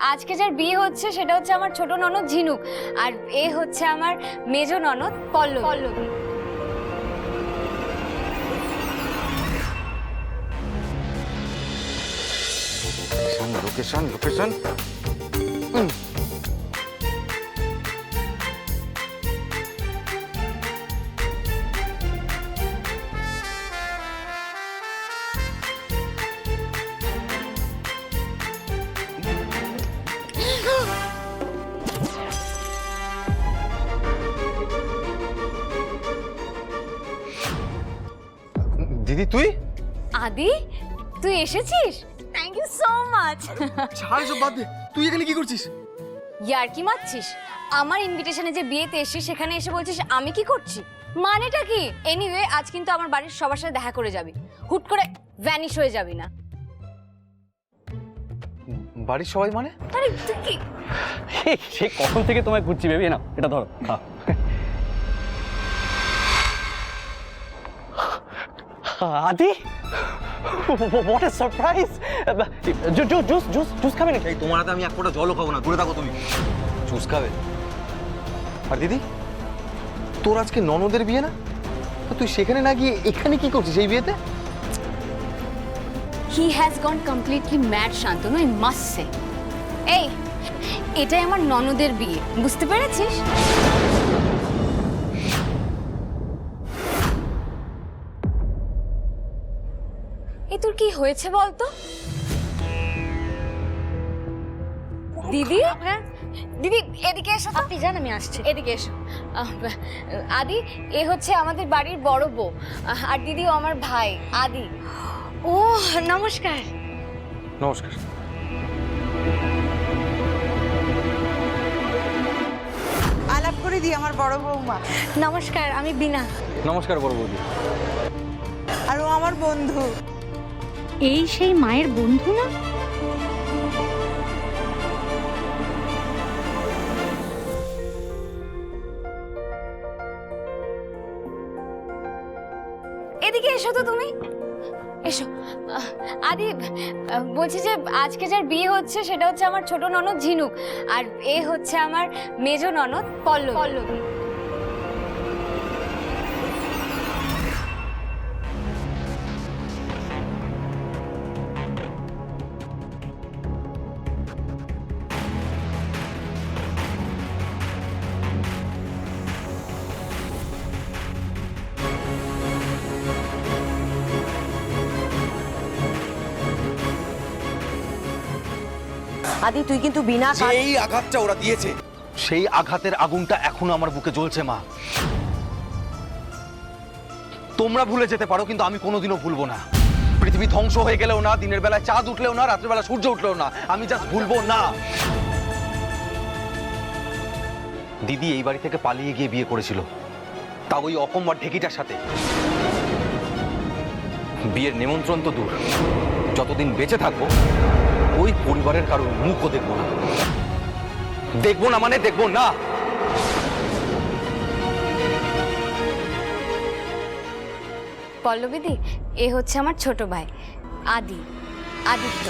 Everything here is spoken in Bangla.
আজকে যার বিয়ে হচ্ছে সেটা হচ্ছে আমার ছোট ননদ ঝিনুক, আর এ হচ্ছে আমার মেজো ননদ পল্লবী। লোকেশন দিদি তুই আদি, তুই এসেছিস? Thank you so much. ছাড় সব বাদ দে, তুই এখানে কি করছিস? ইয়ার কি মারছিস? আমার ইনভিটেশনে যে বিয়েতে এসেছিস সেখানে এসে বলছিস আমি কি করছি? মানেটা কি? এনিওয়ে আজ কিন্তু আমার বাড়ির সবার সাথে দেখা করে যাবি, হুট করে ভ্যানিশ হয়ে যাবি না। বাড়ির সবাই মানে? আরে তুই কি সে কখন থেকে তোমায় ঘুরছি ভেবে না, এটা ধরো। আদি, হোয়াট এ সারপ্রাইজ! জুস খাবে নাকি? এই তোমার হাতে আমি এক ফোঁটা জলও খাবো না, দূরে থাকো তুমি। জুস খাবে? আর দিদি, তোর আজকে ননদের বিয়ে না? তো তুই সেখানে না গিয়ে এখানে কি করছিস এই বিয়েতে? He has gone completely mad Shantanu, I must say. এই, এটাই আমার ননদের বিয়ে, বুঝতে পেরেছিস? এই তোর কি হয়েছে বলতো? দিদি, দিদি এদিকে এসো। আপনি যান, আমি আসছি। এদিকে এসো। আদি, এ হচ্ছে আমাদের বাড়ির বড় বউ, আর দিদিও আমার ভাই আদি। ও নমস্কার। নমস্কার। আলাপ করে দিই আমার বড় বৌমা, নমস্কার, আমি বিনা। নমস্কার বড় বৌদি। আর ও আমার বন্ধু। এই সেই মায়ের বন্ধু না? এদিকে এসো তো তুমি, এসো। আদি, বলছি যে আজকে যার বিয়ে হচ্ছে সেটা হচ্ছে আমার ছোট ননদ ঝিনুক, আর এ হচ্ছে আমার মেজো ননদ পল্লবী। আদি তুই কিন্তু বিনা এই আঘাতটা ওরা দিয়েছে, সেই আঘাতের আগুনটা এখনো আমার বুকে জ্বলছে মা। তোমরা ভুলে যেতে পারো, কিন্তু আমি কোনোদিনও ভুলবো না। পৃথিবী ধ্বংস হয়ে গেলেও না, দিনের বেলায় চাঁদ উঠলেও না, রাতের বেলা সূর্য উঠলেও না, আমি জাস্ট ভুলবো না। দিদি এই বাড়ি থেকে পালিয়ে গিয়ে বিয়ে করেছিল, তা ওই অকম্মার ঢেকিটার সাথে। বিয়ের নিমন্ত্রণ তো দূর, যতদিন বেঁচে থাকবো ওই পরিবারের কারোর মুখও দেখবো না। দেখবো না মানে দেখবো না। পল্লবীদি, এ হচ্ছে আমার ছোট ভাই আদিত্য।